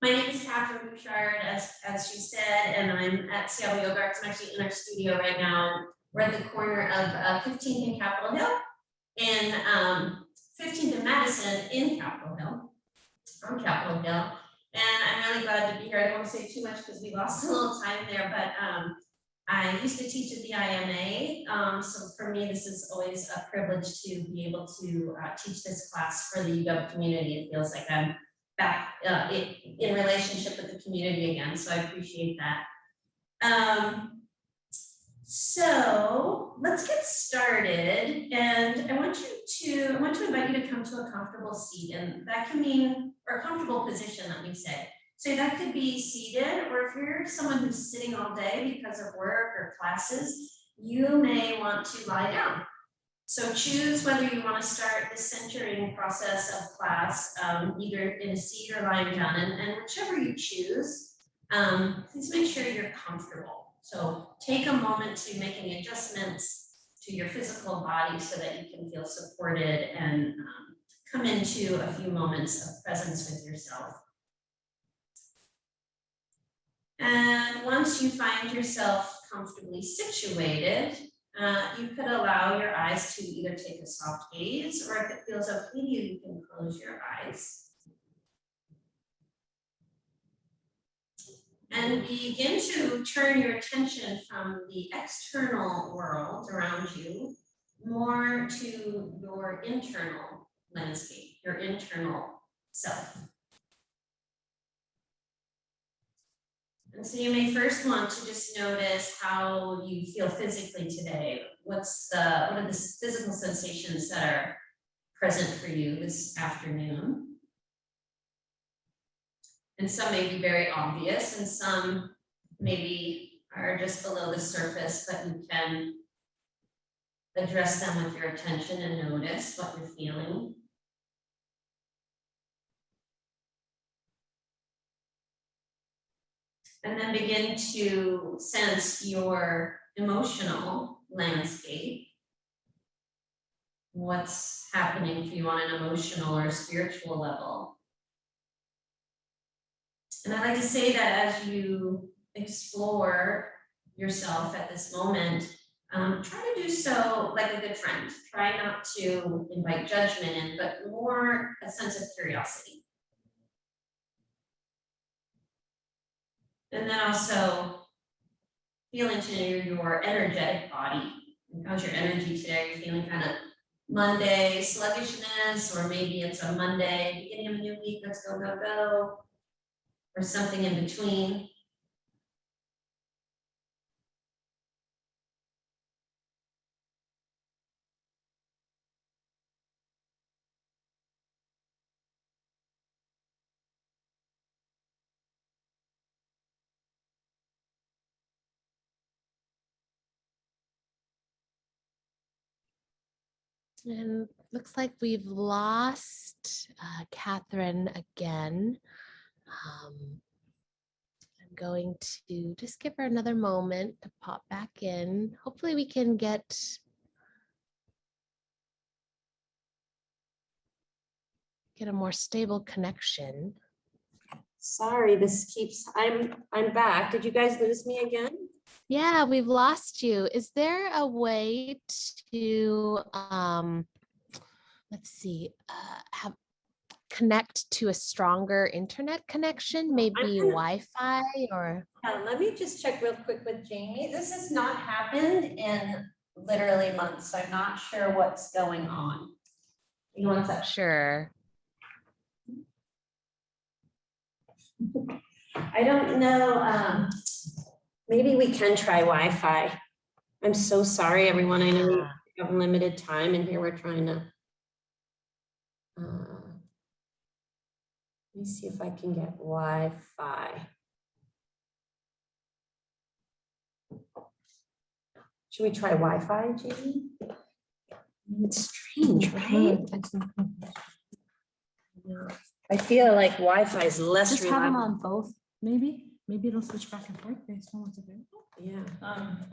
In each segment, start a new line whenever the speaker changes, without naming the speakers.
My name is Catherine Bouchard, as she said, and I'm at Seattle Yoga Arts. I'm actually in our studio right now. We're at the corner of 15th and Capitol Hill, and 15th and Madison in Capitol Hill, from Capitol Hill. And I'm really glad to be here. I don't want to say too much because we lost a little time there, but I used to teach at the IMA, so for me, this is always a privilege to be able to teach this class for the UW community. It feels like I'm back in relationship with the community again, so I appreciate that. So let's get started, and I want to invite you to come to a comfortable seat, and that can mean, or a comfortable position, let me say. So that could be seated, or if you're someone who's sitting all day because of work or classes, you may want to lie down. So choose whether you want to start the centering process of class, either in a seat or lying down, and whichever you choose, please make sure you're comfortable. So take a moment to make any adjustments to your physical body so that you can feel supported and come into a few moments of presence with yourself. And once you find yourself comfortably situated, you could allow your eyes to either take a soft gaze, or if it feels okay to you, you can close your eyes. And begin to turn your attention from the external world around you more to your internal landscape, your internal self. And so you may first want to just notice how you feel physically today. What are the physical sensations that are present for you this afternoon? And some may be very obvious, and some maybe are just below the surface, but you can address them with your attention and notice what you're feeling. And then begin to sense your emotional landscape. What's happening for you on an emotional or spiritual level. And I like to say that as you explore yourself at this moment, try to do so like a good friend. Try not to invite judgment in, but more a sense of curiosity. And then also feel into your energetic body. How's your energy today? You're feeling kind of Monday sluggishness, or maybe it's a Monday, beginning of a new week, let's go, go, go, or something in between.
And looks like we've lost Catherine again. I'm going to just give her another moment to pop back in. Hopefully we can get a more stable connection.
Sorry, this keeps, I'm back. Did you guys lose me again?
Yeah, we've lost you. Is there a way to, let's see, connect to a stronger internet connection, maybe Wi-Fi or?
Yeah, let me just check real quick with Jamie. This has not happened in literally months, so I'm not sure what's going on. You want that?
Sure.
I don't know. Maybe we can try Wi-Fi. I'm so sorry, everyone. I know we have limited time, and here we're trying to. Let me see if I can get Wi-Fi. Should we try Wi-Fi, Jamie? It's strange, right? I feel like Wi-Fi is less
Just have them
reliable.
on both, maybe. Maybe it'll switch back and forth based on what's available.
Yeah.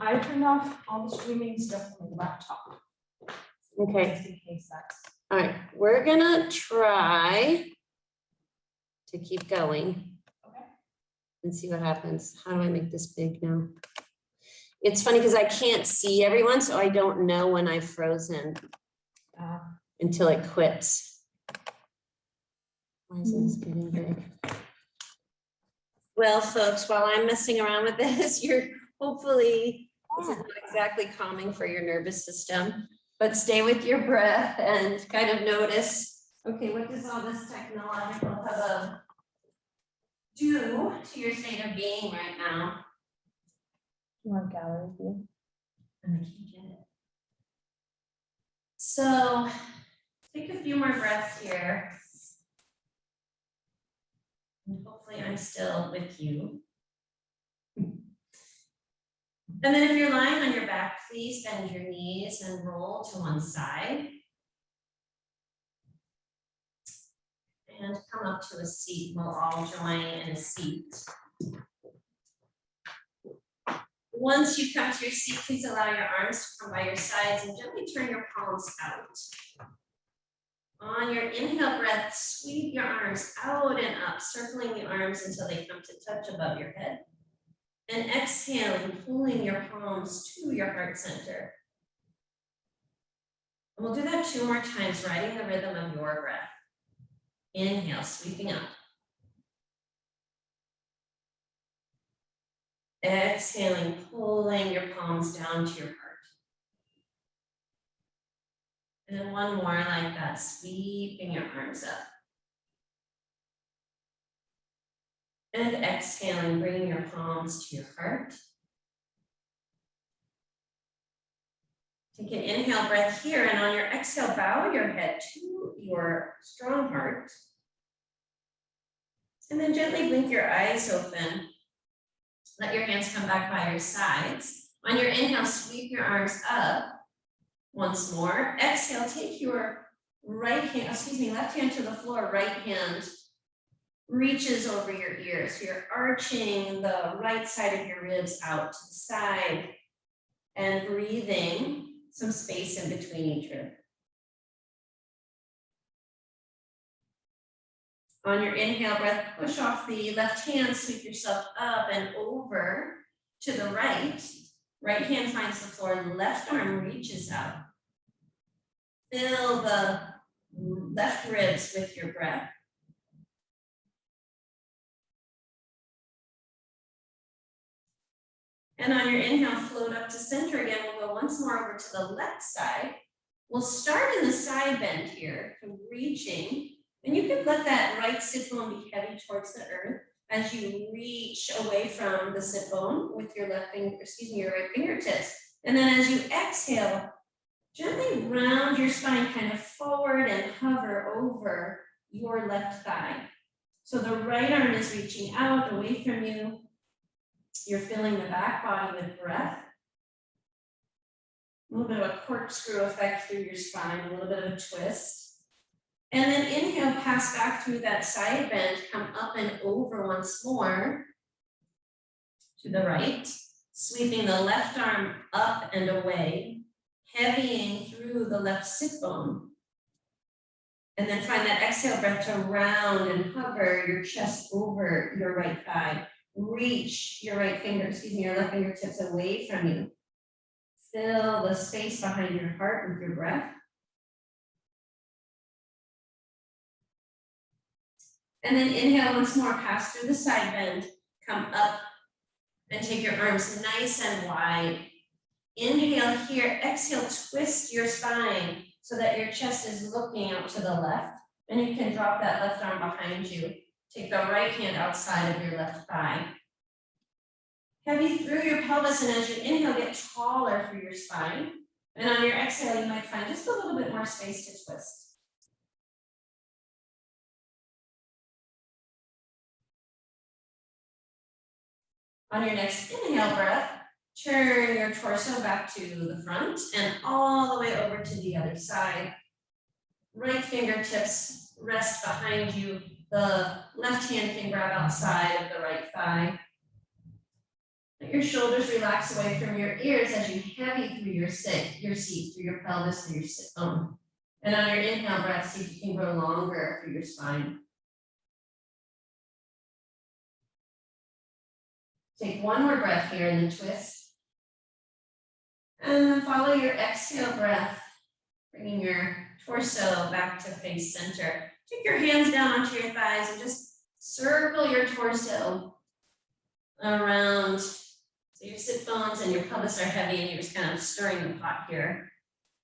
I turned off all the streaming stuff on the laptop.
Okay.
Just in case that's.
All right. We're gonna try to keep going.
and see what happens. How do I make this big now? It's funny because I can't see everyone, so I don't know when I've frozen until it quits. Why isn't this getting big? Well, folks, while I'm messing around with this, hopefully, this is not exactly calming for your nervous system, but stay with your breath and kind of notice, okay, what does all this technological hubbub do to your state of being right now?
You want gallery view?
And I can't get it. So take a few more breaths here. And hopefully I'm still with you. And then if you're lying on your back, please bend your knees and roll to one side. And come up to a seat. We'll all join in a seat. Once you come to your seat, please allow your arms to come by your sides and gently turn your palms out. On your inhale breath, sweep your arms out and up, circling the arms until they come to touch above your head. And exhaling, pulling your palms to your heart center. And we'll do that 2 more times, riding the rhythm of your breath. Inhale, sweeping up. Exhaling, pulling your palms down to your heart. And then one more like that, sweeping your arms up. And exhaling, bringing your palms to your heart. Take an inhale breath here, and on your exhale, bow your head to your strong heart. And then gently blink your eyes open. Let your hands come back by your sides. On your inhale, sweep your arms up. Once more. Exhale, take your left hand to the floor, right hand reaches over your ears. So you're arching the right side of your ribs out to the side and breathing some space in between each rib. On your inhale breath, push off the left hand, sweep yourself up and over to the right. Right hand finds the floor, left arm reaches out. Fill the left ribs with your breath. And on your inhale, float up to center again. We'll go once more over to the left side. We'll start in the side bend here, reaching, and you can let that right sit bone be heavy towards the earth as you reach away from the sit bone with your your right fingertips. And then as you exhale, gently round your spine kind of forward and hover over your left thigh. So the right arm is reaching out away from you. You're filling the back body with breath. A little bit of a corkscrew effect through your spine, a little bit of a twist. And then inhale, pass back through that side bend, come up and over once more to the right, sweeping the left arm up and away, heavying through the left sit bone. And then find that exhale breath to round and hover your chest over your right thigh. Reach your left fingertips away from you. Fill the space behind your heart with your breath. And then inhale once more, pass through the side bend, come up and take your arms nice and wide. Inhale here, exhale, twist your spine so that your chest is looking out to the left. And you can drop that left arm behind you. Take the right hand outside of your left thigh. Heavy through your pelvis, and as you inhale, get taller through your spine. And on your exhale, you might find just a little bit more space to twist. On your next inhale breath, turn your torso back to the front and all the way over to the other side. Right fingertips rest behind you. The left hand can grab outside of the right thigh. Let your shoulders relax away from your ears as you heavy through your seat, through your pelvis, through your sit bone. And on your inhale breath, see if you can grow longer through your spine. Take one more breath here in the twist. And then follow your exhale breath, bringing your torso back to face center. Take your hands down onto your thighs and just circle your torso around. So your sit bones and your pelvis are heavy and you're just kind of stirring the pot here.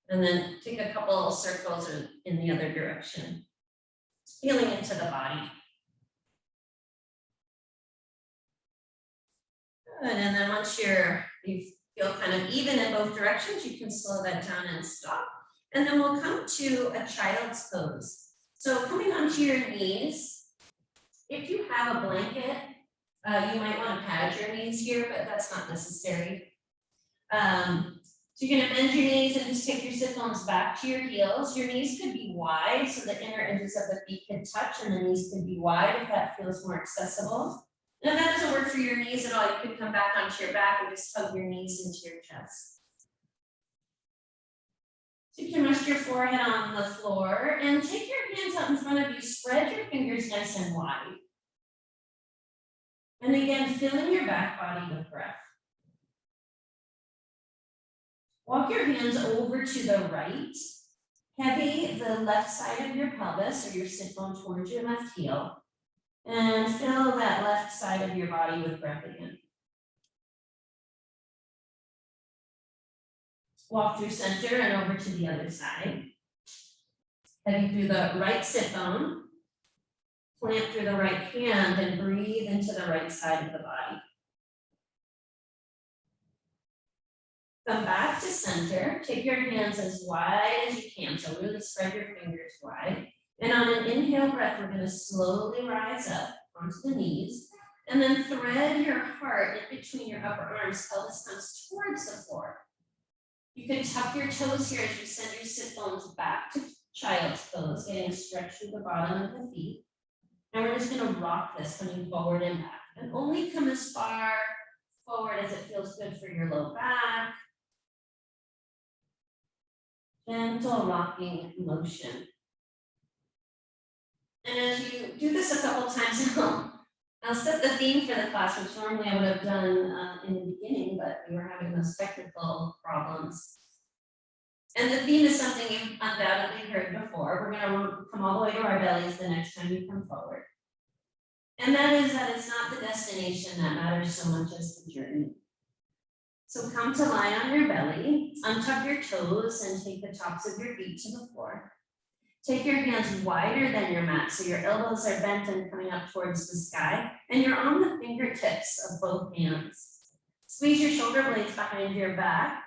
And then take a couple of circles in the other direction. Feeling into the body. Good, and then once you feel kind of even in both directions, you can slow that down and stop. And then we'll come to a child's pose. So coming onto your knees, if you have a blanket, you might want to pad your knees here, but that's not necessary. So you're gonna bend your knees and just take your sit bones back to your heels. Your knees could be wide, so the inner edges of the feet can touch, and the knees could be wide if that feels more accessible. And if that doesn't work for your knees at all, you can come back onto your back and just hug your knees into your chest. So you can rest your forehead on the floor and take your hands out in front of you. Spread your fingers nice and wide. And again, filling your back body with breath. Walk your hands over to the right. Heavy the left side of your pelvis or your sit bone towards your left heel. And fill that left side of your body with breath again. Walk through center and over to the other side. Heading through the right sit bone. Plant through the right hand and breathe into the right side of the body. Come back to center. Take your hands as wide as you can. So really spread your fingers wide. And on an inhale breath, we're going to slowly rise up onto the knees. And then thread your heart in between your upper arms. Pelvis comes towards the floor. You can tuck your toes here as you send your sit bones back to child's pose, getting a stretch through the bottom of the feet. And we're just going to rock this, coming forward and back. And only come as far forward as it feels good for your low back. Gentle rocking motion. And as you do this a couple times, I'll set the theme for the class, which normally I would have done in the beginning, but we were having those technical problems. And the theme is something you've undoubtedly heard before. We're going to come all the way to our bellies the next time you come forward. And that is that it's not the destination that matters so much as the journey. So come to lie on your belly, untuck your toes and take the tops of your feet to the floor. Take your hands wider than your mat, so your elbows are bent and coming up towards the sky, and you're on the fingertips of both hands. Squeeze your shoulder blades behind your back,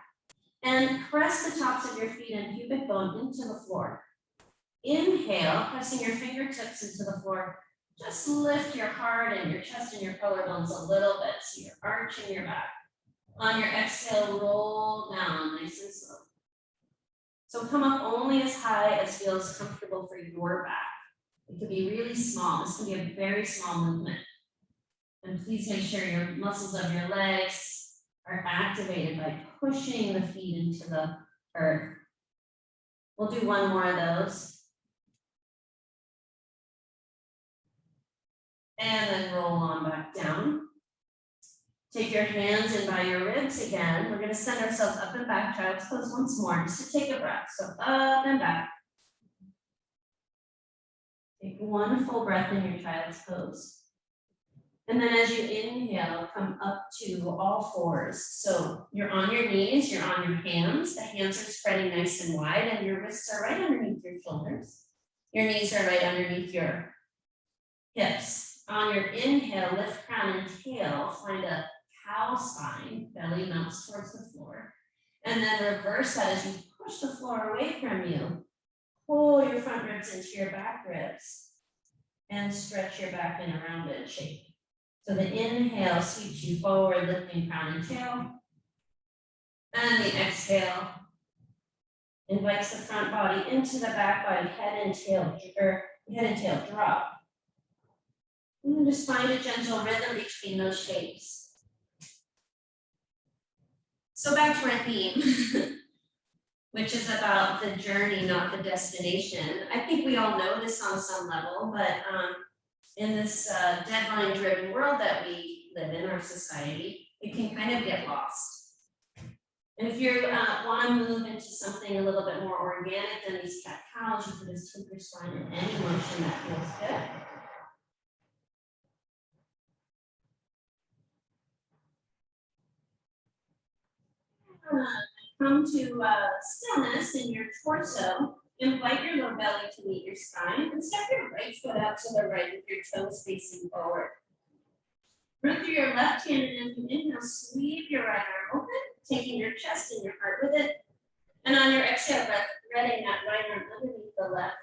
and press the tops of your feet and pubic bone into the floor. Inhale, pressing your fingertips into the floor. Just lift your heart and your chest and your collarbones a little bit, so you're arching your back. On your exhale, roll down nice and slow. So come up only as high as feels comfortable for your back. It could be really small. This can be a very small movement. And please make sure your muscles of your legs are activated by pushing the feet into the earth. We'll do one more of those. And then roll on back down. Take your hands in by your ribs again. We're going to send ourselves up and back, child's pose once more, just to take a breath. So up and back. Take one full breath in your child's pose. And then as you inhale, come up to all fours. So you're on your knees, you're on your hands. The hands are spreading nice and wide, and your wrists are right underneath your shoulders. Your knees are right underneath your hips. On your inhale, lift crown and tail, find a cow spine, belly mounts towards the floor. And then reverse that as you push the floor away from you. Pull your front ribs into your back ribs and stretch your back in a rounded shape. So the inhale sweeps you forward, lifting crown and tail. And the exhale invites the front body into the back body, head and tail drop. And then just find a gentle rhythm between those shapes. So back to our theme, which is about the journey, not the destination. I think we all know this on some level, but in this deadline-driven world that we live in our society, it can kind of get lost. And if you want to move into something a little bit more organic than these cat-cows, you can just take your spine in any motion that feels good. Come to stillness in your torso. Invite your low belly to meet your spine and step your right foot out to the right with your toes facing forward. Root through your left hand, and as you inhale, sweep your right arm open, taking your chest and your heart with it. And on your exhale breath, threading that right arm underneath the left.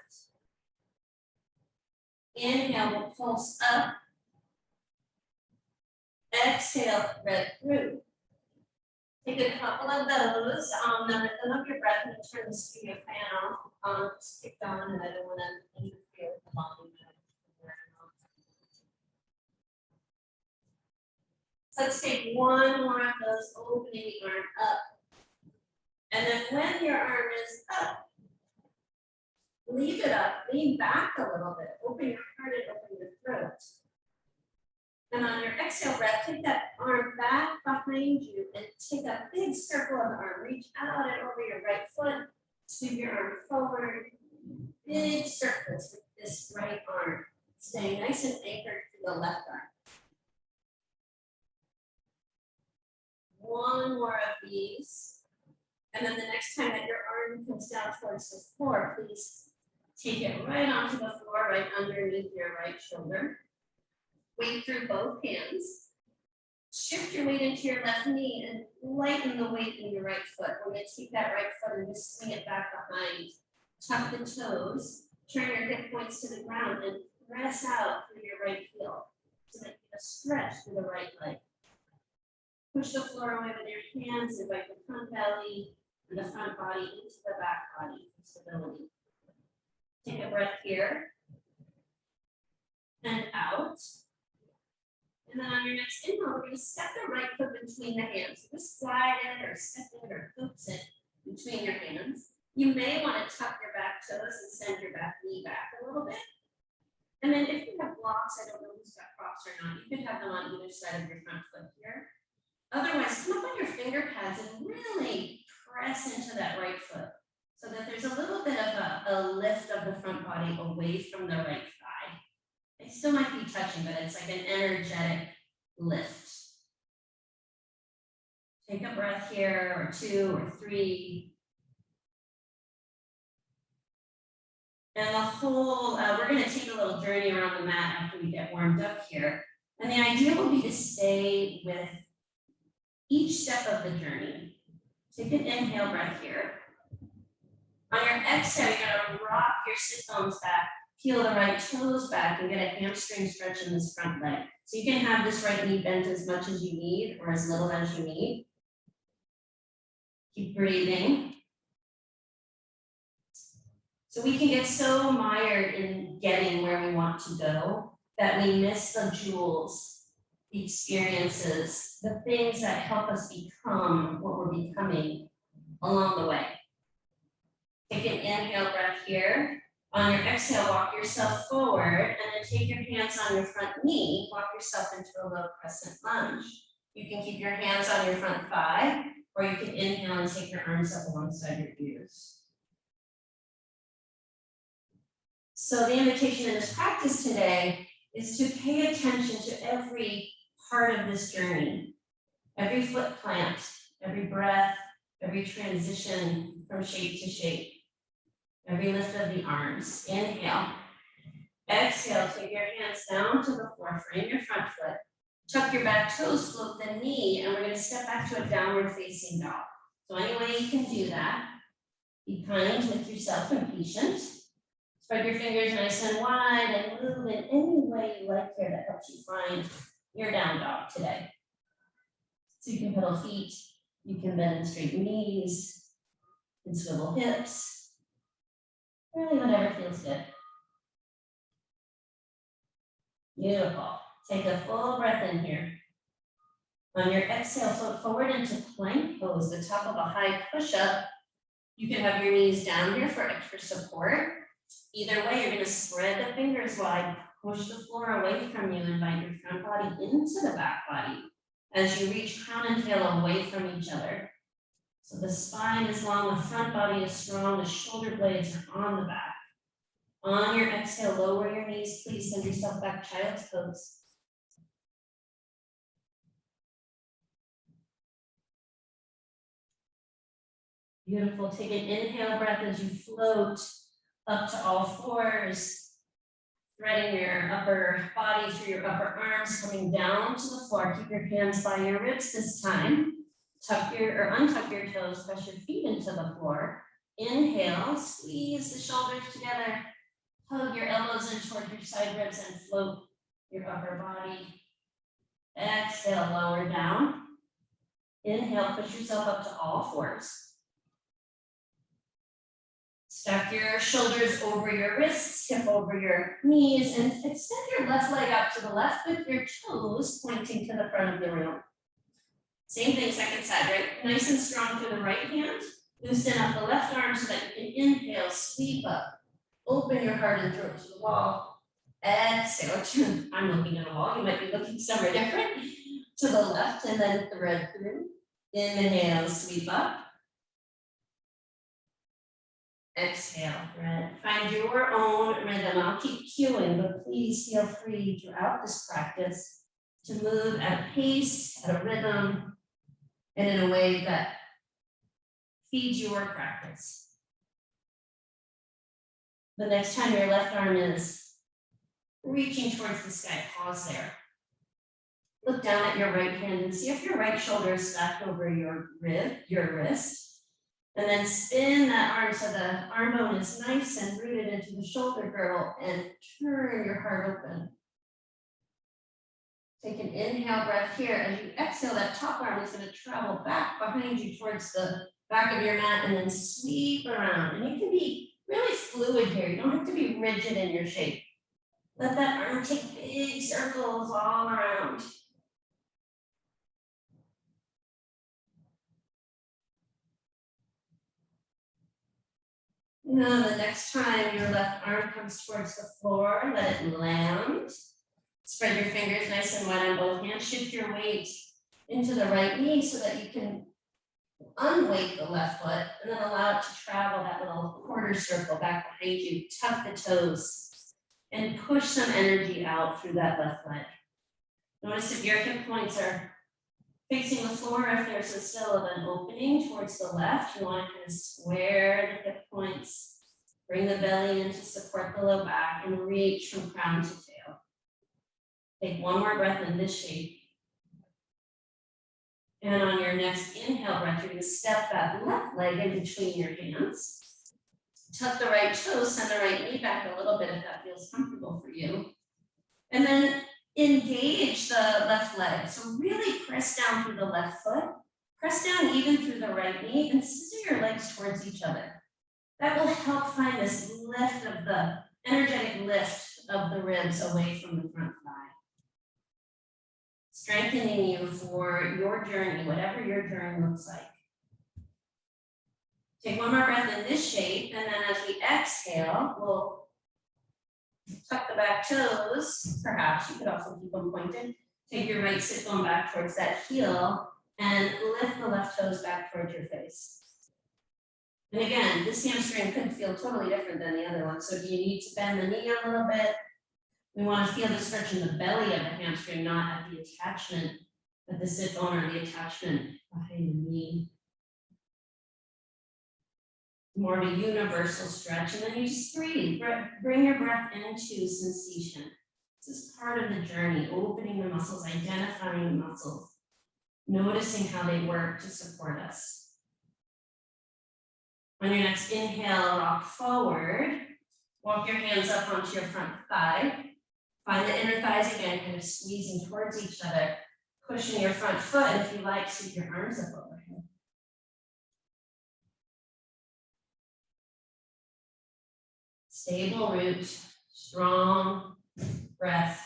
Inhale, we'll pulse up. Exhale, thread through. Take a couple of those on the rhythm of your breath and turn the studio fan off. Just kicked on, and I don't want to interfere with the volume. So let's take one more of those, opening the arm up. And then when your arm is up, leave it up, lean back a little bit, open your heart and open your throat. And on your exhale breath, take that arm back behind you and take a big circle of the arm. Reach out and over your right foot, sweep your arm forward. Big circles with this right arm, staying nice and anchored to the left arm. One more of these. And then the next time that your arm comes down towards the floor, please take it right onto the floor, right underneath your right shoulder. Weight through both hands. Shift your weight into your left knee and lighten the weight in your right foot. We're going to take that right foot and just swing it back behind. Tuck the toes. Turn your hip points to the ground and press out through your right heel so that you get a stretch through the right leg. Push the floor away with your hands, invite the front belly and the front body into the back body for stability. Take a breath here and out. And then on your next inhale, we're going to step the right foot between the hands. So just slide it or step it or coax it between your hands. You may want to tuck your back toes and send your back knee back a little bit. And then if you have blocks, I don't know who's got props or not, you could have them on either side of your front foot here. Otherwise, come up on your finger pads and really press into that right foot so that there's a little bit of a lift of the front body away from the right thigh. It still might be touching, but it's like an energetic lift. Take a breath here, or two or three. And the whole, we're going to take a little journey around the mat after we get warmed up here. And the idea will be to stay with each step of the journey. Take an inhale breath here. On your exhale, you're going to rock your sit bones back, peel the right toes back, and get a hamstring stretch in this front leg. So you can have this right knee bent as much as you need or as little as you need. Keep breathing. So we can get so mired in getting where we want to go that we miss the jewels, the experiences, the things that help us become what we're becoming along the way. Take an inhale breath here. On your exhale, walk yourself forward and then take your hands on your front knee, walk yourself into a low crescent lunge. You can keep your hands on your front thigh, or you can inhale and take your arms up alongside your ears. So the invitation in this practice today is to pay attention to every part of this journey, every foot plant, every breath, every transition from shape to shape, every lift of the arms. Inhale. Exhale, take your hands down to the floor, frame your front foot, tuck your back toes, float the knee, and we're going to step back to a downward facing dog. So any way you can do that, be kind with yourself and patient. Spread your fingers nice and wide and move in any way you like here that helps you find your down dog today. So you can pedal feet, you can bend and straighten knees, you can swivel hips, really whatever feels good. Beautiful. Take a full breath in here. On your exhale, float forward into plank pose, the top of a high push-up. You can have your knees down here for extra support. Either way, you're going to spread the fingers wide, push the floor away from you, invite your front body into the back body as you reach crown and tail away from each other. So the spine is long, the front body is strong, the shoulder blades are on the back. On your exhale, lower your knees, please send yourself back child's pose. Beautiful, take an inhale breath as you float up to all fours, threading your upper body through your upper arms, coming down to the floor. Keep your hands by your ribs this time. Tuck your or untuck your toes, press your feet into the floor. Inhale, squeeze the shoulders together, hug your elbows in toward your side ribs and float your upper body. Exhale, lower down. Inhale, push yourself up to all fours. Stack your shoulders over your wrists, hip over your knees, and extend your left leg out to the left with your toes pointing to the front of the room. Same thing, second side, right? Nice and strong through the right hand. Loosen up the left arm so that you can inhale, sweep up. Open your heart and throat to the wall. Exhale, I'm looking at a wall. You might be looking somewhere different. To the left and then thread through. Inhale, sweep up. Exhale, thread. Find your own rhythm. I'll keep cueing, but please feel free throughout this practice to move at a pace, at a rhythm, and in a way that feeds your practice. The next time your left arm is reaching towards the sky, pause there. Look down at your right hand and see if your right shoulder is stacked over your wrist. And then spin that arm so the arm bone is nice and rooted into the shoulder girdle and turn your heart open. Take an inhale breath here. As you exhale, that top arm is going to travel back behind you towards the back of your mat and then sweep around. And you can be really fluid here. You don't have to be rigid in your shape. Let that arm take big circles all around. Now, the next time your left arm comes towards the floor, let it land. Spread your fingers nice and wide on both hands. Shift your weight into the right knee so that you can unweight the left foot and then allow it to travel that little quarter circle back behind you. Tuck the toes and push some energy out through that left leg. Notice if your hip points are facing the floor, if there's still an opening towards the left, you want to kind of square the hip points, bring the belly in to support the low back, and reach from crown to tail. Take one more breath in this shape. And on your next inhale breath, you're going to step that left leg in between your hands. Tuck the right toes, send the right knee back a little bit if that feels comfortable for you. And then engage the left leg. So really press down through the left foot, press down even through the right knee, and scissor your legs towards each other. That will help find this lift of the energetic lift of the ribs away from the front thigh. Strengthening you for your journey, whatever your journey looks like. Take one more breath in this shape, and then as we exhale, we'll tuck the back toes, perhaps you could also keep them pointed. Take your right sit bone back towards that heel and lift the left toes back towards your face. And again, this hamstring could feel totally different than the other one. So do you need to bend the knee a little bit? We want to feel the stretch in the belly of the hamstring, not at the attachment at the sit bone or the attachment behind the knee. More of a universal stretch, and then you just breathe. Bring your breath into sensation. This is part of the journey, opening the muscles, identifying the muscles, noticing how they work to support us. On your next inhale, rock forward. Walk your hands up onto your front thigh. Find the inner thighs again, kind of squeezing towards each other. Pushing your front foot, and if you like, sweep your arms up overhead. Stable root, strong breath,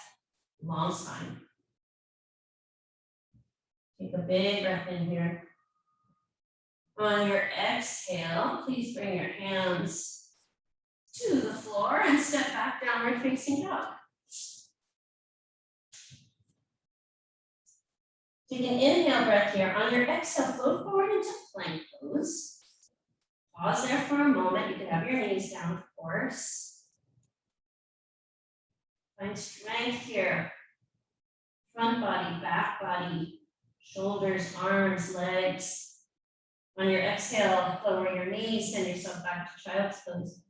long spine. Take a big breath in here. On your exhale, please bring your hands to the floor and step back, downward facing dog. Take an inhale breath here. On your exhale, float forward into plank pose. Pause there for a moment. You can have your knees down, of course. Find strength here. Front body, back body, shoulders, arms, legs. On your exhale, lower your knees, send yourself back to child's pose.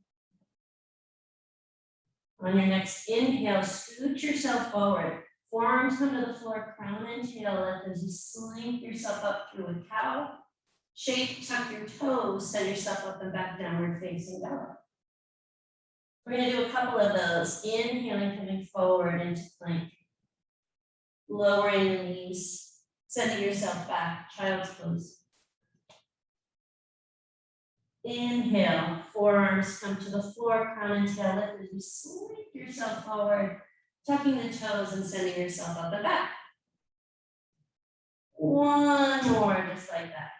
On your next inhale, scoot yourself forward. Forearms come to the floor, crown and tail lift as you slink yourself up through a cow. Shape, tuck your toes, send yourself up and back, downward facing dog. We're gonna do a couple of those. Inhaling, coming forward into plank. Lowering the knees, sending yourself back, child's pose. Inhale, forearms come to the floor, crown and tail lift as you slink yourself forward, tucking the toes and sending yourself up and back. One more, just like that.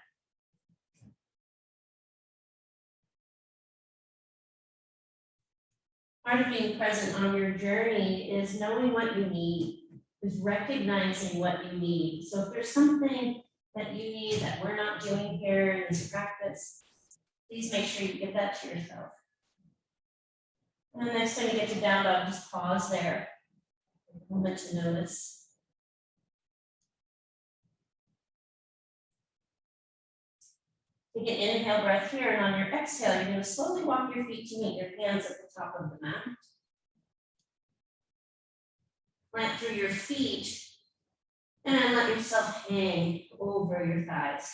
Part of being present on your journey is knowing what you need, is recognizing what you need. So if there's something that you need that we're not doing here in this practice, please make sure you give that to yourself. And the next time you get to down dog, just pause there. A moment to notice. Take an inhale breath here, and on your exhale, you're going to slowly walk your feet to meet your hands at the top of the mat. Plant through your feet, and let yourself hang over your thighs.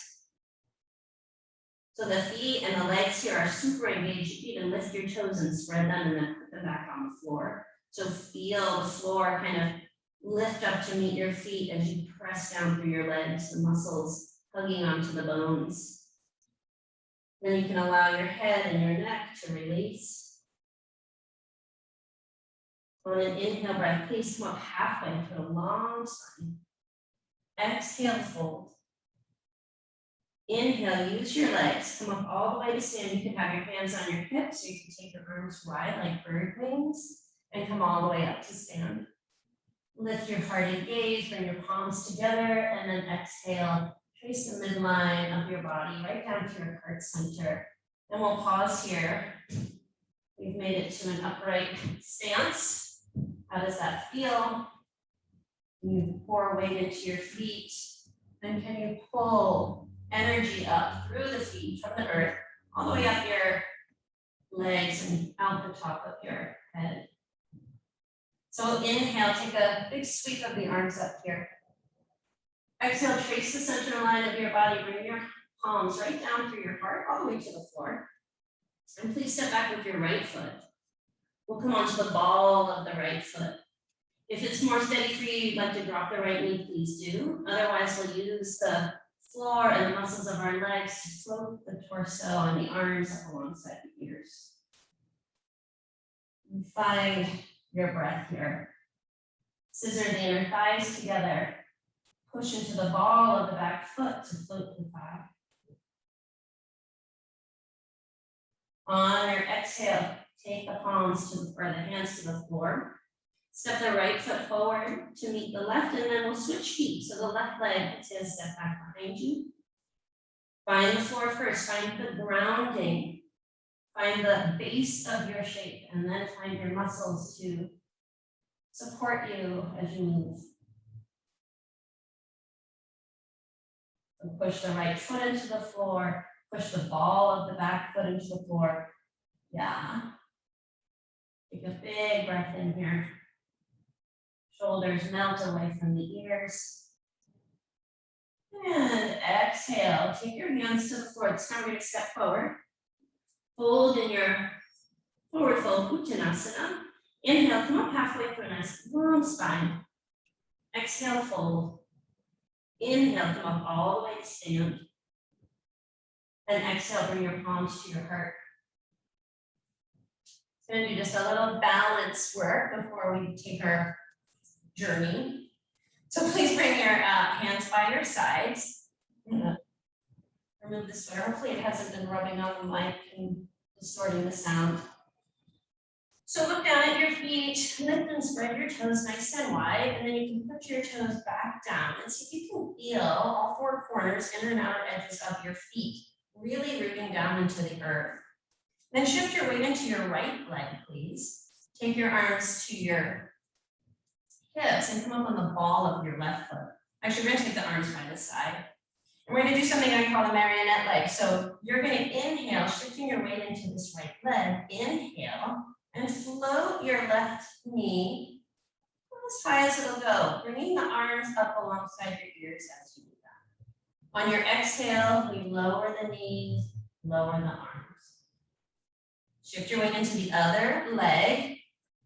So the feet and the legs here are super engaged. You can even lift your toes and spread them and then put them back on the floor. So feel the floor kind of lift up to meet your feet as you press down through your legs, the muscles hugging onto the bones. Then you can allow your head and your neck to release. On an inhale breath, please come up halfway to a long spine. Exhale, fold. Inhale, use your legs. Come up all the way to stand. You can have your hands on your hips, or you can take your arms wide like bird wings and come all the way up to stand. Lift your heart and gaze, bring your palms together, and then exhale. Trace the midline of your body right down to your heart center. And we'll pause here. We've made it to an upright stance. How does that feel? You pour weight into your feet. And can you pull energy up through the feet from the earth, all the way up your legs and out the top of your head? So inhale, take a big sweep of the arms up here. Exhale, trace the center line of your body, bring your palms right down through your heart, all the way to the floor. And please step back with your right foot. We'll come onto the ball of the right foot. If it's more steady for you, you'd like to drop the right knee, please do. Otherwise, we'll use the floor and the muscles of our legs to float the torso and the arms up alongside the ears. And find your breath here. Scissor the inner thighs together. Push into the ball of the back foot to float the thigh. On your exhale, take the palms to the hands to the floor. Step the right foot forward to meet the left, and then we'll switch feet. So the left leg is going to step back behind you. Find the floor first, find the grounding. Find the base of your shape, and then find your muscles to support you as you move. So push the right foot into the floor, push the ball of the back foot into the floor. Yeah. Take a big breath in here. Shoulders melt away from the ears. And exhale, take your hands to the floor. This time we're going to step forward. Fold in your forward fold, Uttanasana. Inhale, come up halfway through a nice long spine. Exhale, fold. Inhale, come up all the way to stand. And exhale, bring your palms to your heart. It's going to do just a little balance work before we take our journey. So please bring your hands by your sides. I'm going to remove the sweater. Hopefully it hasn't been rubbing on the mic and distorting the sound. So look down at your feet, lift and spread your toes nice and wide, and then you can put your toes back down and see if you can feel all four corners, inner and outer edges of your feet, really rooting down into the earth. Then shift your weight into your right leg, please. Take your arms to your hips and come up on the ball of your left foot. Actually, we're gonna take the arms by the side. And we're gonna do something I call the Marionette Leg. So you're gonna inhale, shifting your weight into this right leg. Inhale, and float your left knee as high as it'll go, bringing the arms up alongside your ears as you do that. On your exhale, we lower the knees, lower the arms. Shift your weight into the other leg.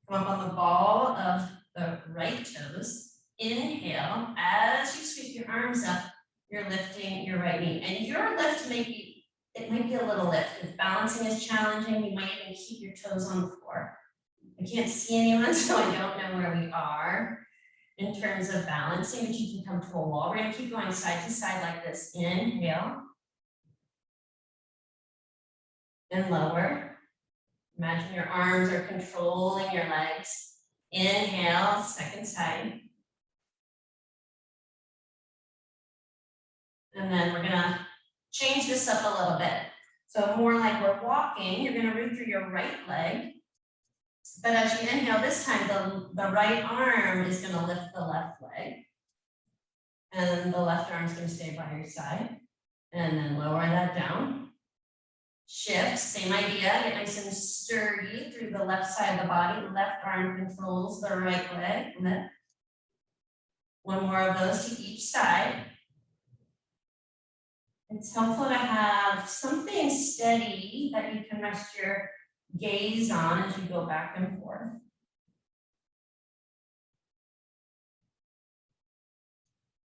Come up on the ball of the right toes. Inhale, as you sweep your arms up, you're lifting your right knee. And your lift might be a little lift. If balancing is challenging, you might even keep your toes on the floor. I can't see anyone, so I don't know where we are in terms of balancing, but you can come to a wall. We're gonna keep going side to side like this. Inhale. And lower. Imagine your arms are controlling your legs. Inhale, second side. And then we're gonna change this up a little bit. So more like we're walking, you're gonna root through your right leg. But as you inhale this time, the right arm is gonna lift the left leg. And the left arm is gonna stay by your side. And then lower that down. Shift, same idea, get nice and sturdy through the left side of the body. Left arm controls the right leg, lift. One more of those to each side. It's helpful to have something steady that you can rest your gaze on as you go back and forth.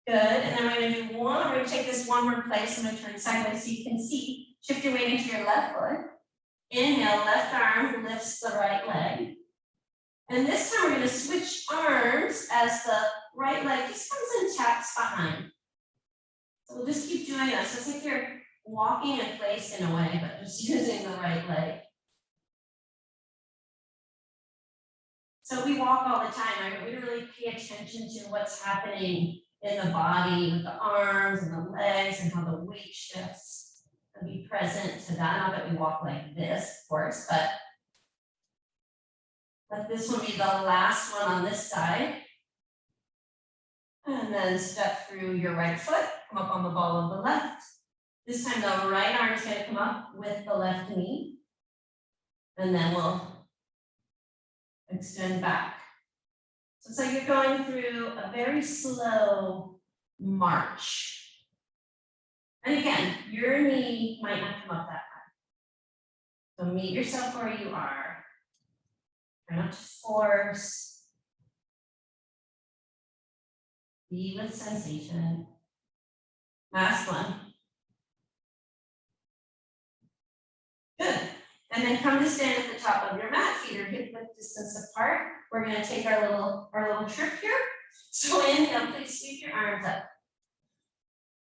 Good, and then we're gonna take this one more place. I'm gonna turn sideways so you can see. Shift your weight into your left foot. Inhale, left arm lifts the right leg. And this time we're gonna switch arms as the right leg just comes and taps behind. So we'll just keep doing this. It's like you're walking in place in a way, but just using the right leg. So we walk all the time, right? We really pay attention to what's happening in the body with the arms and the legs and how the weight shifts. And be present to that. Not that we walk like this, of course, but this will be the last one on this side. And then step through your right foot, come up on the ball of the left. This time the right arm is going to come up with the left knee. And then we'll extend back. So it's like you're going through a very slow march. And again, your knee might not come up that high. So meet yourself where you are. Try not to force. Be with sensation. Last one. Good. And then come to stand at the top of your mat, feet are hip width distance apart. We're going to take our little trip here. So inhale, please sweep your arms up.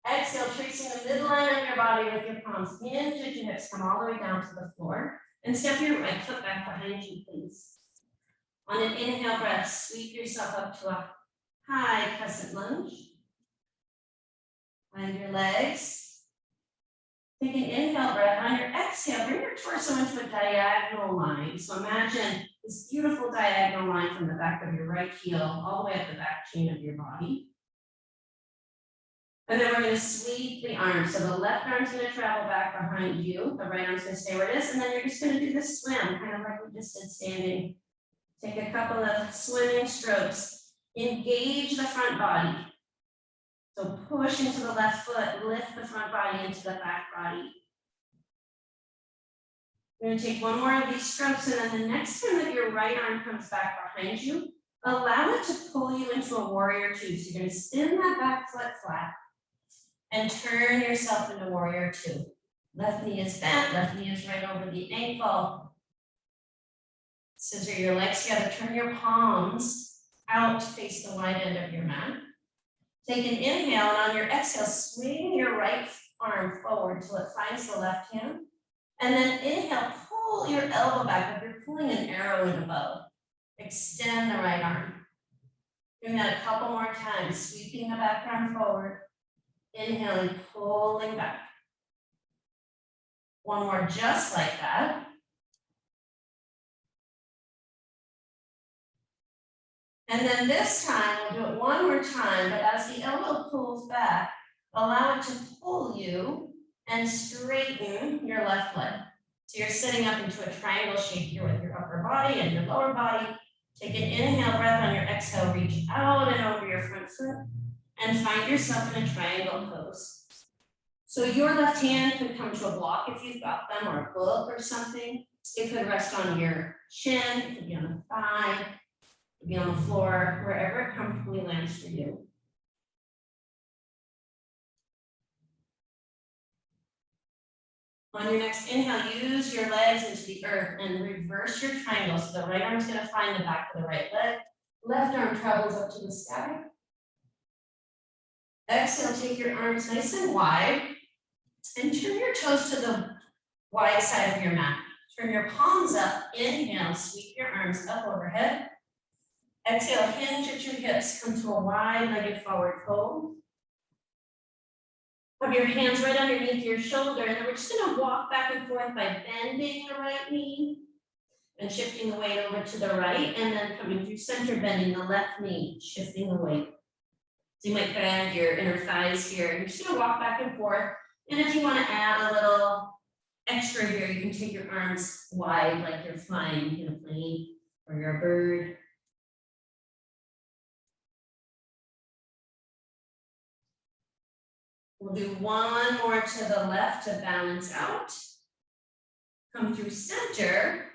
Exhale, tracing the midline of your body with your palms into your hips, come all the way down to the floor. And step your right foot back behind you, please. On an inhale breath, sweep yourself up to a high crescent lunge. Find your legs. Take an inhale breath. On your exhale, bring your torso into a diagonal line. So imagine this beautiful diagonal line from the back of your right heel all the way up the back chain of your body. And then we're going to sweep the arms. So the left arm's going to travel back behind you. The right arm's going to stay where it is. And then you're just going to do this swim, kind of like we just did standing. Take a couple of swimming strokes. Engage the front body. So push into the left foot, lift the front body into the back body. We're going to take one more of these strokes, and then the next time that your right arm comes back behind you, allow it to pull you into a warrior two. So you're going to spin that back foot flat and turn yourself into warrior two. Left knee is bent, left knee is right over the ankle. Scissor your legs together, turn your palms out to face the wide end of your mat. Take an inhale, and on your exhale, swing your right arm forward till it finds the left hand. And then inhale, pull your elbow back with your pulling an arrow in a bow. Extend the right arm. Doing that a couple more times, sweeping the back arm forward. Inhaling, pulling back. One more just like that. And then this time, we'll do it one more time, but as the elbow pulls back, allow it to pull you and straighten your left leg. So you're sitting up into a triangle shape here with your upper body and your lower body. Take an inhale breath. On your exhale, reach out and over your front foot and find yourself in a triangle pose. So your left hand could come to a block if you've got them, or a book or something. It could rest on your chin, it could be on the thigh, it could be on the floor, wherever it comfortably lands for you. On your next inhale, use your legs into the earth and reverse your triangle. So the right arm's gonna find the back of the right leg. Left arm travels up to the sky. Exhale, take your arms nice and wide and turn your toes to the wide side of your mat. Turn your palms up, inhale, sweep your arms up overhead. Exhale, hinge at your hips, come to a wide-legged forward fold. Have your hands right underneath your shoulder, and then we're just gonna walk back and forth by bending the right knee and shifting the weight over to the right, and then coming through center, bending the left knee, shifting the weight. So you might bend your inner thighs here, and you're just gonna walk back and forth. And if you wanna add a little extra here, you can take your arms wide like you're flying in a plane or you're a bird. We'll do one more to the left to balance out. Come through center,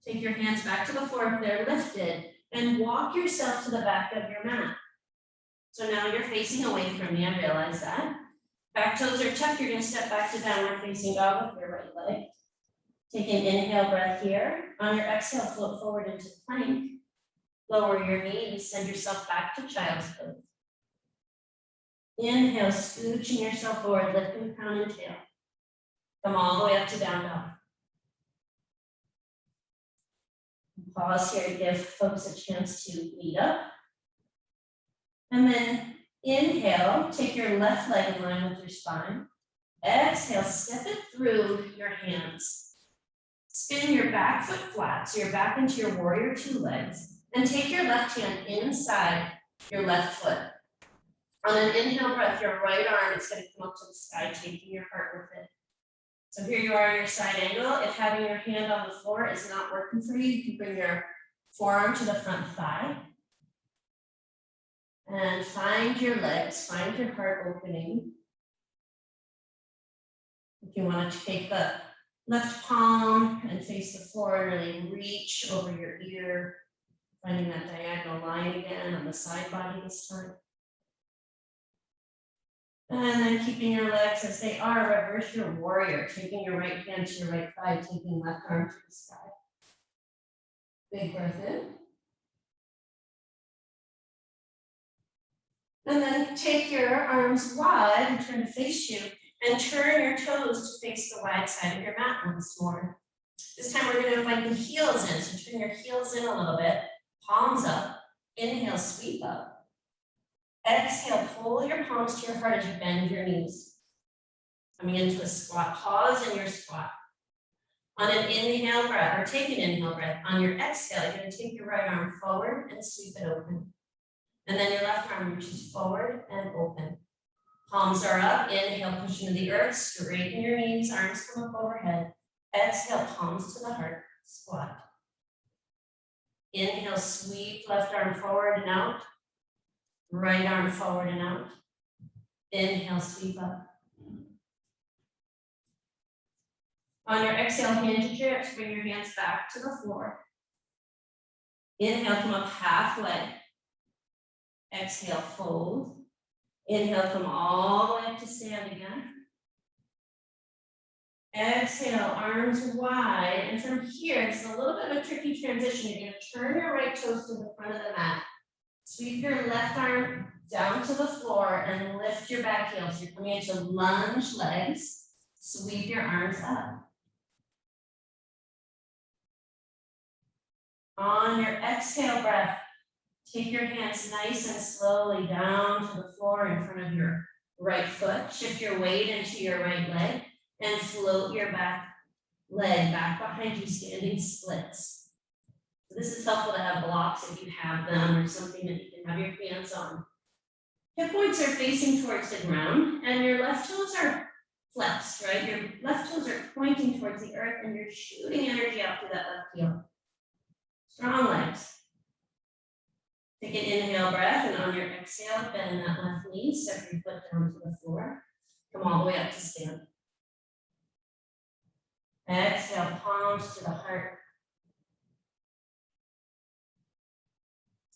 take your hands back to the floor if they're lifted, and walk yourself to the back of your mat. So now you're facing away from me, I realize that. Back toes are tucked, you're gonna step back to downward facing dog with your right leg. Take an inhale breath here. On your exhale, float forward into plank. Lower your knees, send yourself back to child's pose. Inhale, scooching yourself forward, lifting crown and tail. Come all the way up to down dog. Pause here to give folks a chance to meet up. And then inhale, take your left leg in line with your spine. Exhale, step it through your hands. Spin your back foot flat, so you're back into your warrior two legs. And take your left hand inside your left foot. On an inhale breath, your right arm is going to come up to the sky, taking your heart with it. So here you are in your side angle. If having your hand on the floor is not working for you, you can bring your forearm to the front thigh. And find your legs, find your heart opening. If you want to take the left palm and face the floor and really reach over your ear, finding that diagonal line again on the side body this time. And then keeping your legs as they are, reverse your warrior, taking your right hand to your right thigh, taking left arm to the sky. Big breath in. And then take your arms wide and turn to face you, and turn your toes to face the wide side of your mat once more. This time we're going to invite the heels in, so turn your heels in a little bit, palms up, inhale, sweep up. Exhale, pull your palms to your heart as you bend your knees. Coming into a squat, pause in your squat. On an inhale breath, or take an inhale breath, on your exhale, you're going to take your right arm forward and sweep it open. And then your left arm reaches forward and open. Palms are up, inhale, push into the earth, straighten your knees, arms come up overhead. Exhale, palms to the heart, squat. Inhale, sweep left arm forward and out. Right arm forward and out. Inhale, sweep up. On your exhale, hinge at your hips, bring your hands back to the floor. Inhale, come up halfway. Exhale, fold. Inhale, come all the way up to stand again. Exhale, arms wide. And from here, it's a little bit of a tricky transition. You're going to turn your right toes to the front of the mat. Sweep your left arm down to the floor and lift your back heel. So you're coming into lunge legs. Sweep your arms up. On your exhale breath, take your hands nice and slowly down to the floor in front of your right foot. Shift your weight into your right leg and float your back leg back behind you, standing splits. So this is helpful to have blocks if you have them or something that you can have your hands on. Hip points are facing towards the ground and your left toes are flexed, right? Your left toes are pointing towards the earth and you're shooting energy out through that left heel. Strong legs. Take an inhale breath and on your exhale, bend that left knee, step your foot down to the floor. Come all the way up to stand. Exhale, palms to the heart.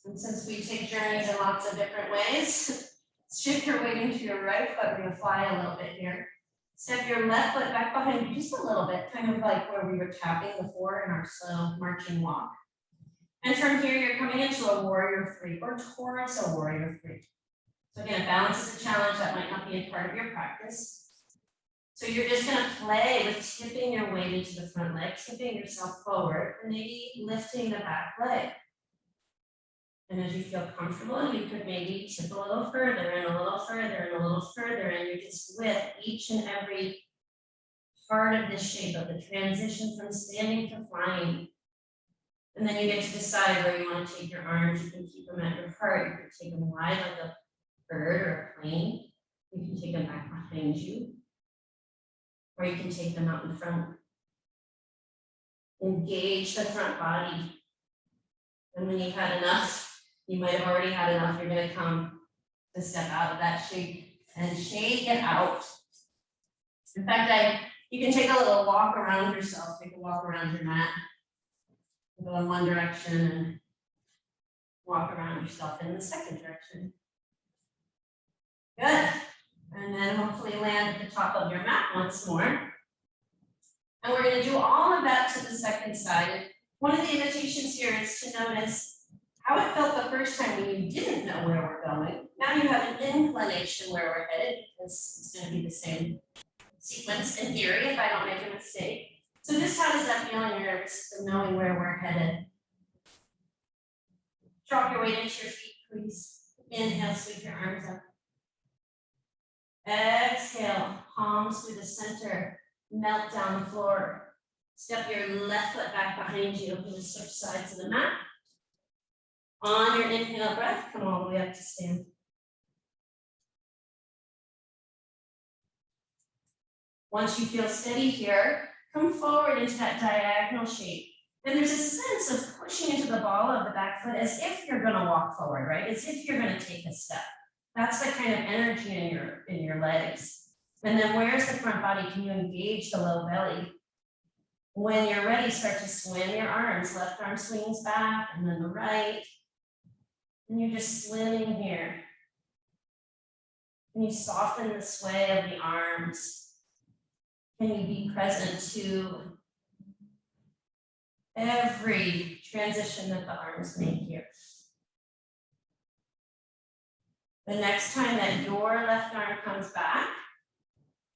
And since we take journeys in lots of different ways, shift your weight into your right foot. We're gonna fly a little bit here. Step your left foot back behind you just a little bit, kind of like where we were tapping before in our slow marching walk. And from here, you're coming into a warrior three or towards a warrior three. So again, balance is a challenge that might not be a part of your practice. So you're just gonna play with tipping your weight into the front leg, tipping yourself forward, and maybe lifting the back leg. And as you feel comfortable, you could maybe tip a little further and a little further and a little further, and you're just with each and every part of this shape of the transition from standing to flying. And then you get to decide where you want to take your arms. You can keep them at your heart. You can take them wide like a bird or a plane. You can take them back behind you. Or you can take them out in front. Engage the front body. And when you've had enough, you might have already had enough, you're going to come to step out of that shape and shake it out. In fact, you can take a little walk around yourself, take a walk around your mat. Go in one direction and walk around yourself in the second direction. Good. And then hopefully land at the top of your mat once more. And we're going to do all of that to the second side. One of the invitations here is to notice how it felt the first time when you didn't know where we're going. Now you have an inclination where we're headed, because it's going to be the same sequence in theory if I don't make a mistake. So just how does that feel in your nervous system, knowing where we're headed? Drop your weight into your feet, please. Inhale, sweep your arms up. Exhale, palms through the center, melt down the floor. Step your left foot back behind you. You're going to switch sides of the mat. On your inhale breath, come all the way up to stand. Once you feel steady here, come forward into that diagonal shape. And there's a sense of pushing into the ball of the back foot as if you're going to walk forward, right? As if you're going to take a step. That's the kind of energy in your legs. And then where's the front body? Can you engage the low belly? When you're ready, start to swim your arms. Left arm swings back and then the right. And you're just swimming here. Can you soften the sway of the arms? Can you be present to every transition that the arms make here? The next time that your left arm comes back,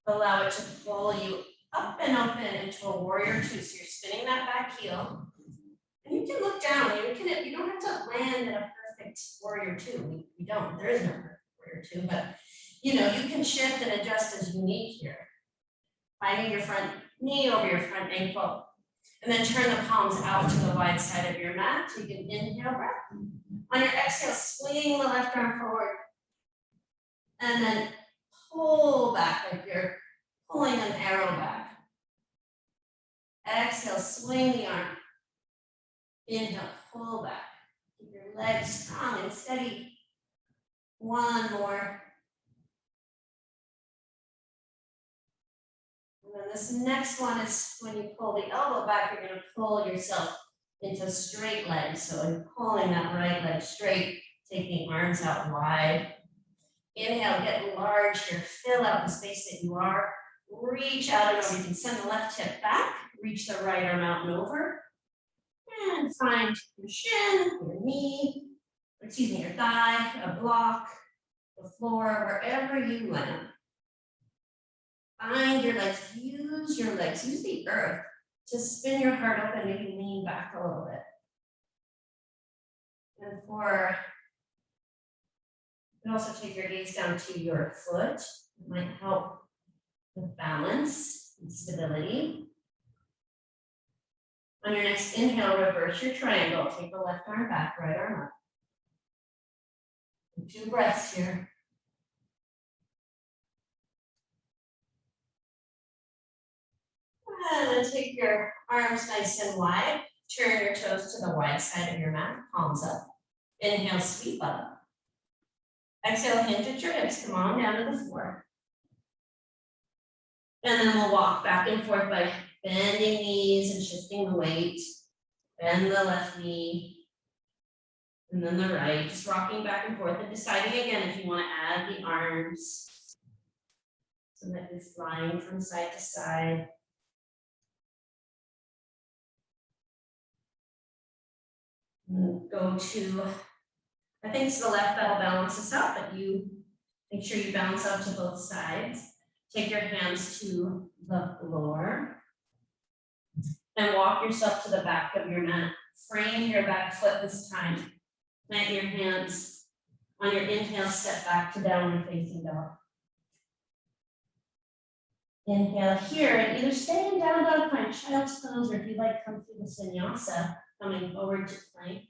allow it to pull you up and open into a warrior two. So you're spinning that back heel. And you can look down. You don't have to land in a perfect warrior two. We don't. There is no perfect warrior two. But you can shift and adjust as you need here. Finding your front knee over your front ankle. And then turn the palms out to the wide side of your mat. So you can inhale breath. On your exhale, swing the left arm forward. And then pull back like you're pulling an arrow back. Exhale, swing the arm. Inhale, pull back. Keep your legs strong and steady. One more. And then this next one is when you pull the elbow back, you're going to pull yourself into straight legs. So I'm pulling that right leg straight, taking arms out wide. Inhale, get large here. Fill out the space that you are. Reach out and over. You can send the left hip back. Reach the right arm out and over. And find your shin, your knee, your thigh, a block, the floor, wherever you land. Find your legs. Use your legs. Use the earth to spin your heart open. Maybe lean back a little bit. And for, you can also take your gaze down to your foot. It might help with balance and stability. On your next inhale, reverse your triangle. Take the left arm back, right arm up. 2 breaths here. And then take your arms nice and wide. Turn your toes to the wide side of your mat, palms up. Inhale, sweep up. Exhale, hinge at your hips. Come on down to the floor. And then we'll walk back and forth by bending knees and shifting the weight. Bend the left knee. And then the right, just rocking back and forth and deciding again if you want to add the arms so that it's flying from side to side. And go to, I think it's the left that'll balance us out, but you make sure you bounce out to both sides. Take your hands to the floor and walk yourself to the back of your mat. Frame your back foot this time. Plant your hands on your inhale, step back to downward facing dog. Inhale here and either stay in down dog, find child's pose, or if you'd like, come through the sannyasa, coming forward to plank.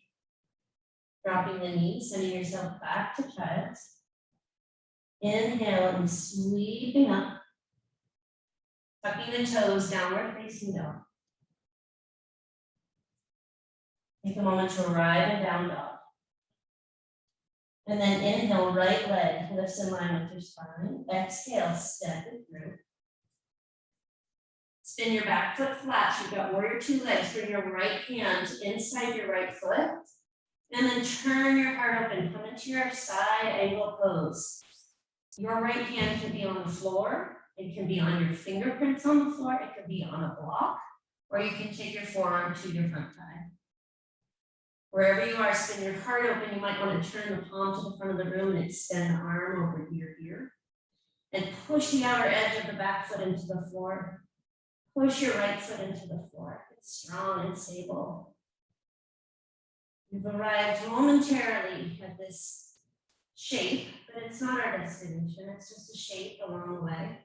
Dropping the knees, sending yourself back to child. Inhale and sweeping up. Tucking the toes, downward facing dog. Take a moment to arrive in down dog. And then inhale, right leg lifts in line with your spine. Exhale, step it through. Spin your back foot flat. You've got warrior 2 legs. Bring your right hand inside your right foot. And then turn your heart open. Come into your side angle pose. Your right hand can be on the floor. It can be on your fingerprints on the floor. It could be on a block. Or you can take your forearm to your front thigh. Wherever you are, spin your heart open. You might want to turn the palm to the front of the room and extend the arm over your ear. And push the outer edge of the back foot into the floor. Push your right foot into the floor. It's strong and stable. You've arrived momentarily at this shape, but it's not our destination. It's just a shape along the way.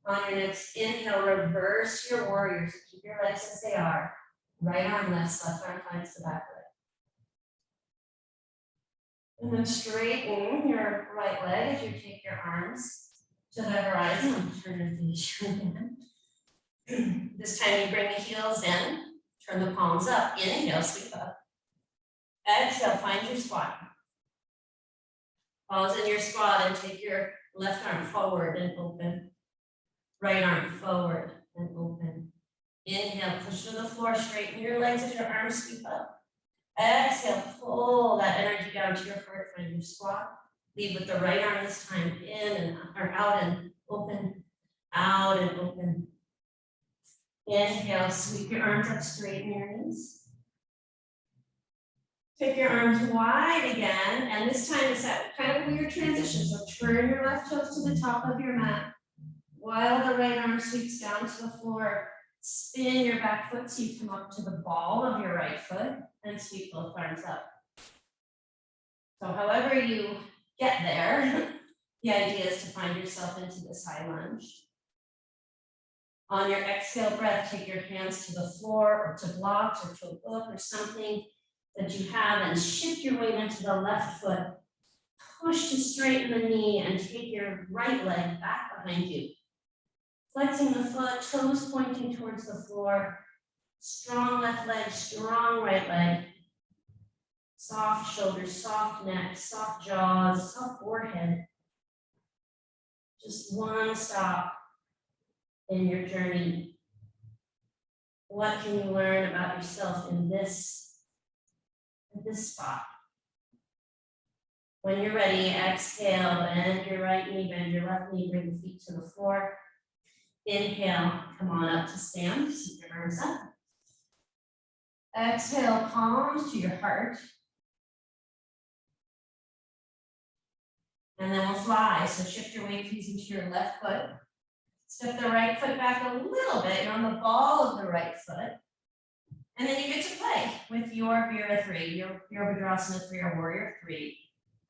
On your next inhale, reverse your warrior. So keep your legs as they are. Right arm lifts, left arm finds the back leg. And then straighten your right leg as you take your arms to the horizon and turn and face you again. This time you bring the heels in, turn the palms up, inhale, sweep up. Exhale, find your squat. Pause in your squat and take your left arm forward and open. Right arm forward and open. Inhale, push to the floor, straighten your legs as your arms sweep up. Exhale, pull that energy down to your heart, find your squat. Lead with the right arm this time, in and or out and open, out and open. Inhale, sweep your arms up, straighten your knees. Take your arms wide again, and this time it's that kind of weird transition. So turn your left toes to the top of your mat while the right arm sweeps down to the floor. Spin your back foot so you come up to the ball of your right foot and sweep both arms up. So however you get there, the idea is to find yourself into this high lunge. On your exhale breath, take your hands to the floor or to blocks or to a book or something that you have and shift your weight into the left foot. Push to straighten the knee and take your right leg back behind you. Flexing the foot, toes pointing towards the floor. Strong left leg, strong right leg. Soft shoulders, soft neck, soft jaws, soft forehead. Just one stop in your journey. What can you learn about yourself in this spot? When you're ready, exhale, bend your right knee, bend your left knee, bring the feet to the floor. Inhale, come on up to stand, keep your arms up. Exhale, palms to your heart. And then we'll fly, so shift your weight please into your left foot. Step the right foot back a little bit, you're on the ball of the right foot. And then you get to play with your Vira 3, your Virabhadrasana 3 or Warrior 3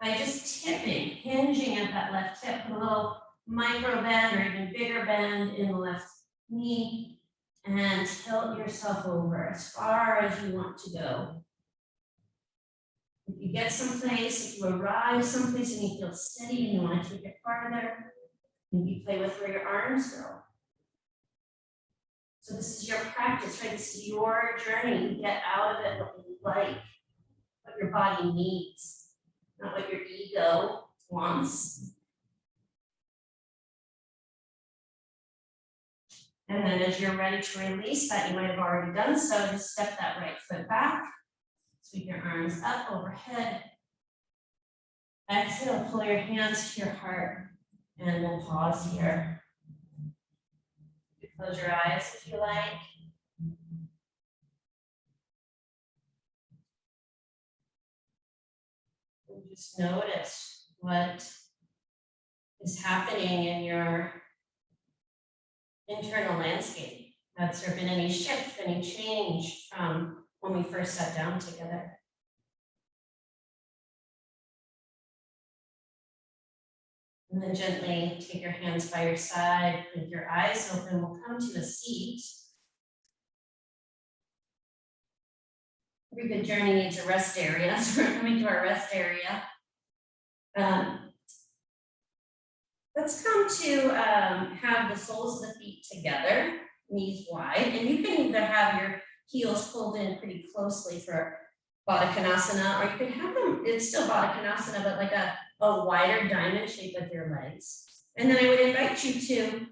by just tipping, hinging at that left hip, put a little micro bend or even bigger bend in the left knee and tilt yourself over as far as you want to go. If you get someplace, if you arrive someplace and you feel steady and you want to take it farther, maybe play with where your arms go. So this is your practice, right? This is your journey. You get out of it what you like, what your body needs, not what your ego wants. And then as you're ready to release that, you might have already done so, just step that right foot back. Sweep your arms up overhead. Exhale, pull your hands to your heart, and we'll pause here. You close your eyes if you like. And just notice what is happening in your internal landscape. Has there been any shift, any change from when we first sat down together? And then gently take your hands by your side, with your eyes open, we'll come to a seat. Every good journey needs a rest area, so we're coming to our rest area. Let's come to have the soles of the feet together, knees wide, and you can either have your heels pulled in pretty closely for Baddha Konasana, or you can have them, it's still Baddha Konasana, but like a wider diamond shape with your legs. And then I would invite you to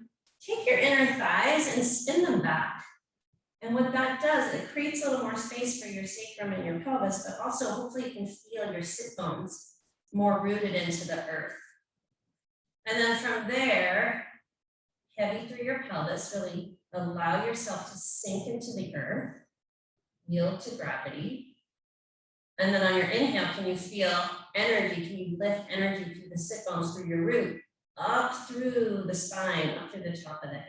take your inner thighs and spin them back. And what that does, it creates a little more space for your sacrum and your pelvis, but also hopefully you can feel your sit bones more rooted into the earth. And then from there, heavy through your pelvis, really allow yourself to sink into the earth, yield to gravity. And then on your inhale, can you feel energy? Can you lift energy through the sit bones, through your root, up through the spine, up through the top of the head?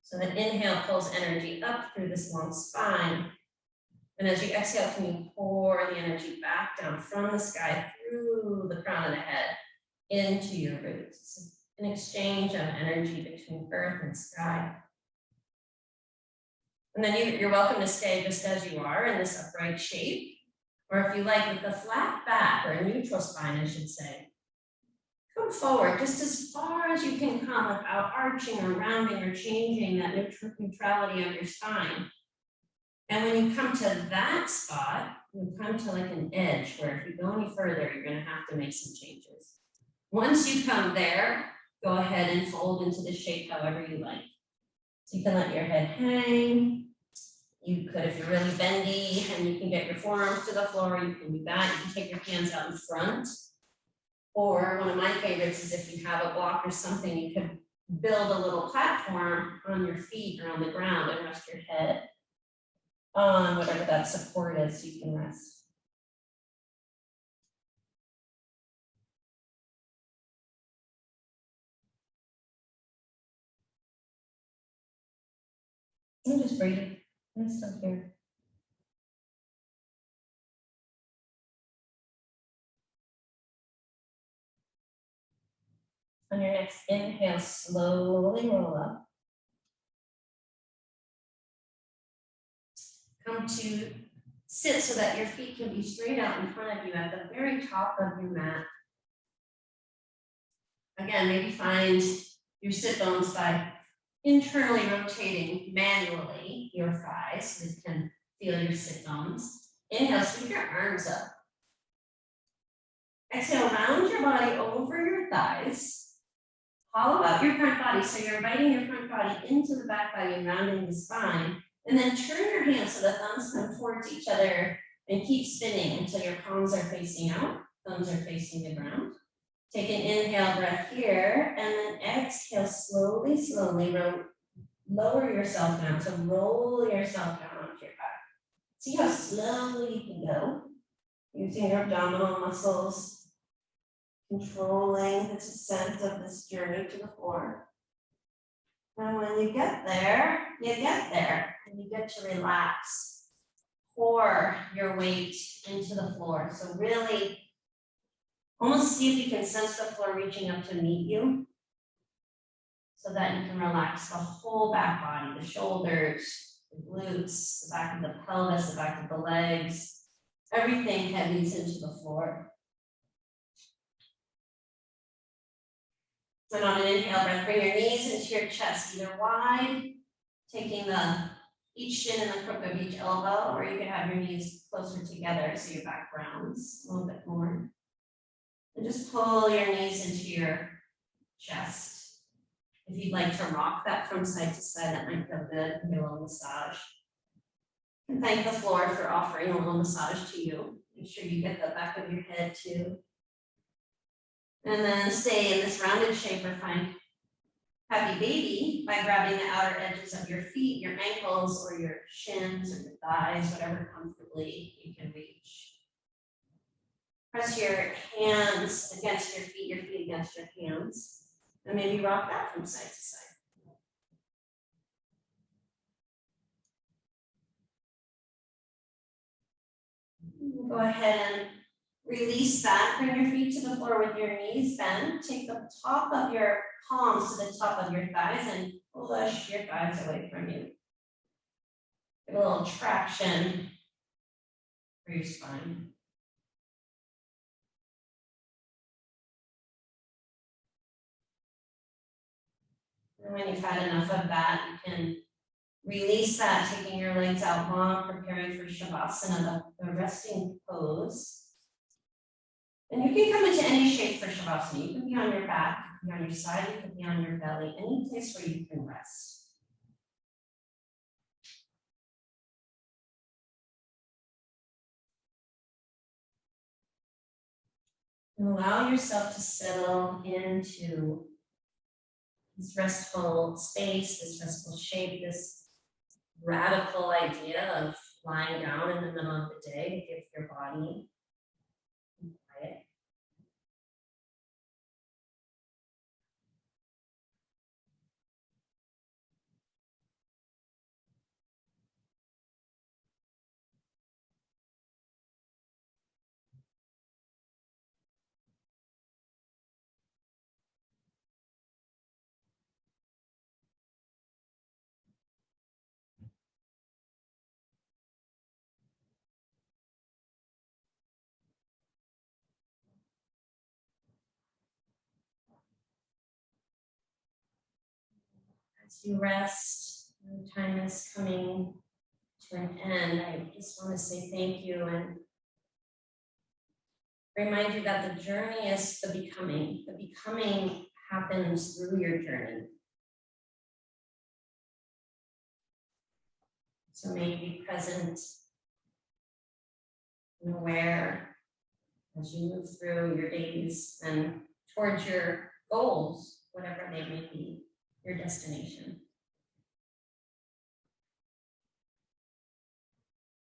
So the inhale pulls energy up through this long spine. And as you exhale, can you pour the energy back down from the sky through the crown of the head into your roots? It's an exchange of energy between earth and sky. And then you're welcome to stay just as you are in this upright shape, or if you like, with a flat back or a neutral spine, I should say. Come forward just as far as you can come without arching or rounding or changing that neutrality of your spine. And when you come to that spot, you come to like an edge where if you go any further, you're going to have to make some changes. Once you come there, go ahead and fold into the shape however you like. So you can let your head hang. You could, if you're really bendy and you can get your forearms to the floor, you can do that. You can take your hands out in front. Or one of my favorites is if you have a block or something, you could build a little platform on your feet or on the ground and rest your head on whatever that support is so you can rest. And just breathe. I'm still here. On your next inhale, slowly roll up. Come to sit so that your feet can be straight out in front of you at the very top of your mat. Again, maybe find your sit bones by internally rotating manually your thighs so you can feel your sit bones. Inhale, sweep your arms up. Exhale, round your body over your thighs. Hollow out your front body, so you're inviting your front body into the back body and rounding the spine. And then turn your hands so the thumbs come towards each other and keep spinning until your palms are facing out, thumbs are facing the ground. Take an inhale breath here, and then exhale slowly, lower yourself down. So roll yourself down onto your back. See how slowly you can go, using your abdominal muscles, controlling the descent of this journey to the floor. And when you get there, and you get to relax. Pour your weight into the floor. So really, almost see if you can sense the floor reaching up to meet you. So that you can relax the whole back body, the shoulders, the glutes, the back of the pelvis, the back of the legs. Everything heavies into the floor. And on an inhale breath, bring your knees into your chest, either wide, taking each shin and the crook of each elbow, or you can have your knees closer together so your back rounds a little bit more. And just pull your knees into your chest. If you'd like to rock that from side to side, that might feel good. Give a little massage. And thank the floor for offering a little massage to you. Make sure you get the back of your head too. And then stay in this rounded shape or find happy baby by grabbing the outer edges of your feet, your ankles, or your shins or your thighs, whatever comfortably you can reach. Press your hands against your feet against your hands, and maybe rock that from side to side. Go ahead and release that. Bring your feet to the floor with your knees bent. Take the top of your palms to the top of your thighs and push your thighs away from you. Give a little traction for your spine. And when you've had enough of that, you can release that, taking your legs out long, preparing for Shavasana, the resting pose. And you can come into any shape for Shavasana. You can be on your back, you can be on your side, you can be on your belly, any place where you can rest. And allow yourself to settle into this restful space, this restful shape, this radical idea of lying down in the middle of the day. Give your body quiet. As you rest, time is coming to an end. I just want to say thank you and remind you that the journey is the becoming. The becoming happens through your journey. So may you be present and aware as you move through your days and towards your goals, whatever they may be, your destination.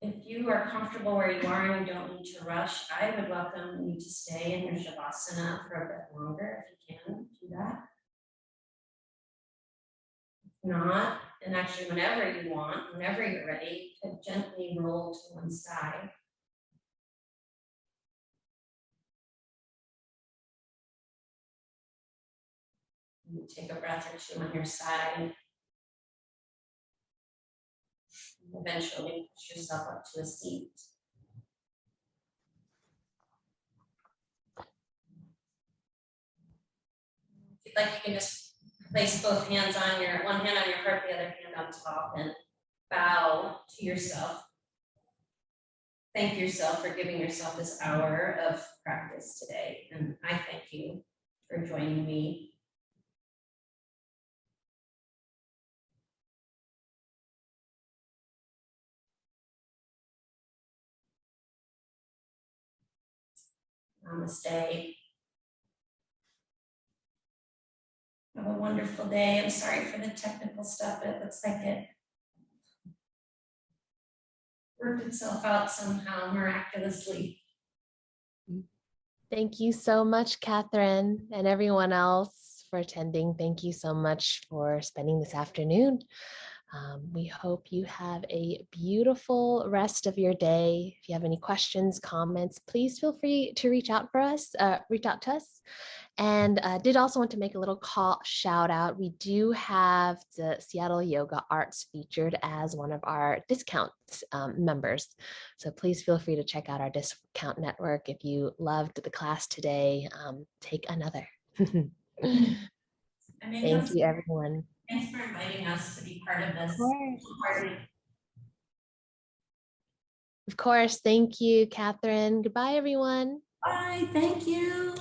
If you are comfortable where you are and you don't need to rush, I would welcome you to stay in your Shavasana for a bit longer if you can do that. If not, and actually whenever you want, whenever you're ready, you can gently roll to one side. And take a breath or two on your side. Eventually push yourself up to a seat. If you'd like, you can just place both hands on one hand on your heart, the other hand on top, and bow to yourself. Thank yourself for giving yourself this hour of practice today. And I thank you for joining me. Namaste. Have a wonderful day. I'm sorry for the technical stuff. It looks like it worked itself out somehow miraculously.
Thank you so much, Catherine, and everyone else for attending. Thank you so much for spending this afternoon. We hope you have a beautiful rest of your day. If you have any questions, comments, please feel free to reach out to us. And did also want to make a little shout out. We do have the Seattle Yoga Arts featured as one of our discount members. So please feel free to check out our discount network. If you loved the class today, take another. Thank you, everyone.
Thanks for inviting us to be part of this.
Of course.
Party.
Of course. Thank you, Catherine. Goodbye, everyone.
Bye. Thank you.